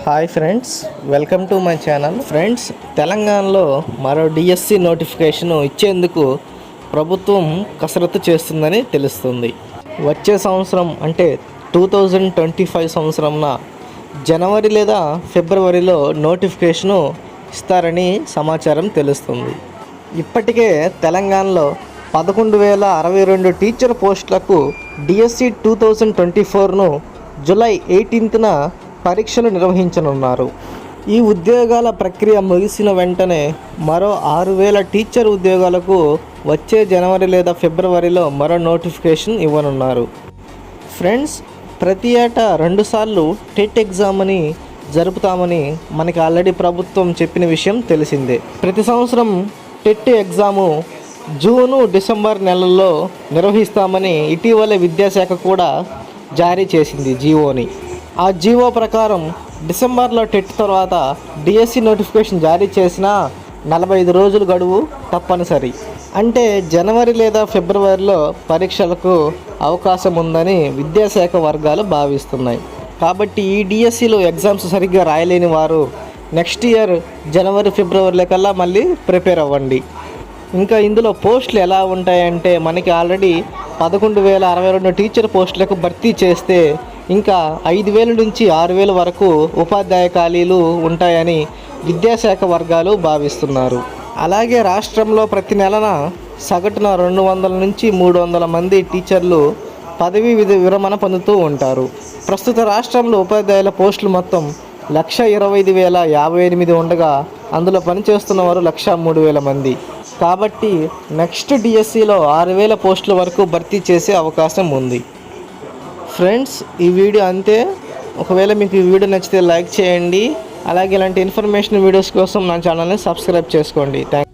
Hi friends, welcome to my channel. Friends, తెలంగాణలో మరో DSC notification ఇచ్చేందుకు ప్రభుత్వం కసరత్తు చేస్తుందని తెలుస్తుంది. వచ్చే సంవత్సరం అంటే 2025 సంవత్సరంన జనవరి లేదా ఫిబ్రవరిలో నోటిఫికేషను ఇస్తారని సమాచారం తెలుస్తుంది. ఇప్పటికే తెలంగాణలో 11,062 టీచర్ పోస్టులకు డిఎస్సి 2024ను జూలై 18న పరీక్షలు నిర్వహించనున్నారు. ఈ ఉద్యోగాల ప్రక్రియ ముగిసిన వెంటనే మరో 6,000 టీచర్ ఉద్యోగాలకు వచ్చే జనవరి లేదా ఫిబ్రవరిలో మరో నోటిఫికేషన్ ఇవ్వనున్నారు. ఫ్రెండ్స్, ప్రతి ఏటా 2 సార్లు టెట్ ఎగ్జామ్ అని జరుపుతామని మనకి ఆల్రెడీ ప్రభుత్వం చెప్పిన విషయం తెలిసిందే. ప్రతి సంవత్సరం టెట్ ఎగ్జాము జూను డిసెంబర్ నెలల్లో నిర్వహిస్తామని ఇటీవలే విద్యాశాఖ కూడా జారీ చేసింది జీవోని. ఆ జీవో ప్రకారం డిసెంబర్లో టెట్ తర్వాత డిఎస్సి నోటిఫికేషన్ జారీ చేసిన 45 రోజులు గడువు తప్పనిసరి. అంటే జనవరి లేదా ఫిబ్రవరిలో పరీక్షలకు అవకాశం ఉందని విద్యాశాఖ వర్గాలు భావిస్తున్నాయి. కాబట్టి ఈ డిఎస్సిలో ఎగ్జామ్స్ సరిగ్గా రాయలేని వారు నెక్స్ట్ ఇయర్ జనవరి ఫిబ్రవరిలో కల్లా మళ్ళీ ప్రిపేర్ అవ్వండి. ఇంకా ఇందులో పోస్టులు ఎలా ఉంటాయంటే, మనకి ఆల్రెడీ 11,062 టీచర్ పోస్టులకు భర్తీ చేస్తే ఇంకా 5,000 నుంచి 6,000 వరకు ఉపాధ్యాయ ఖాళీలు ఉంటాయని విద్యాశాఖ వర్గాలు భావిస్తున్నారు. అలాగే రాష్ట్రంలో ప్రతి నెలన సగటున 200 నుంచి 300 మంది టీచర్లు పదవీ విరమణ పొందుతూ ఉంటారు. ప్రస్తుత రాష్ట్రంలో ఉపాధ్యాయుల పోస్టులు మొత్తం 125,058 ఉండగా అందులో పనిచేస్తున్న వారు 103,000 మంది. కాబట్టి నెక్స్ట్ డిఎస్సిలో 6,000 పోస్టుల వరకు భర్తీ చేసే అవకాశం ఉంది. ఫ్రెండ్స్, ఈ వీడియో అంతే. ఒకవేళ మీకు ఈ వీడియో నచ్చితే లైక్ చేయండి. అలాగే ఇలాంటి ఇన్ఫర్మేషన్ వీడియోస్ కోసం నా ఛానల్ని సబ్స్క్రైబ్ చేసుకోండి. థ్యాంక్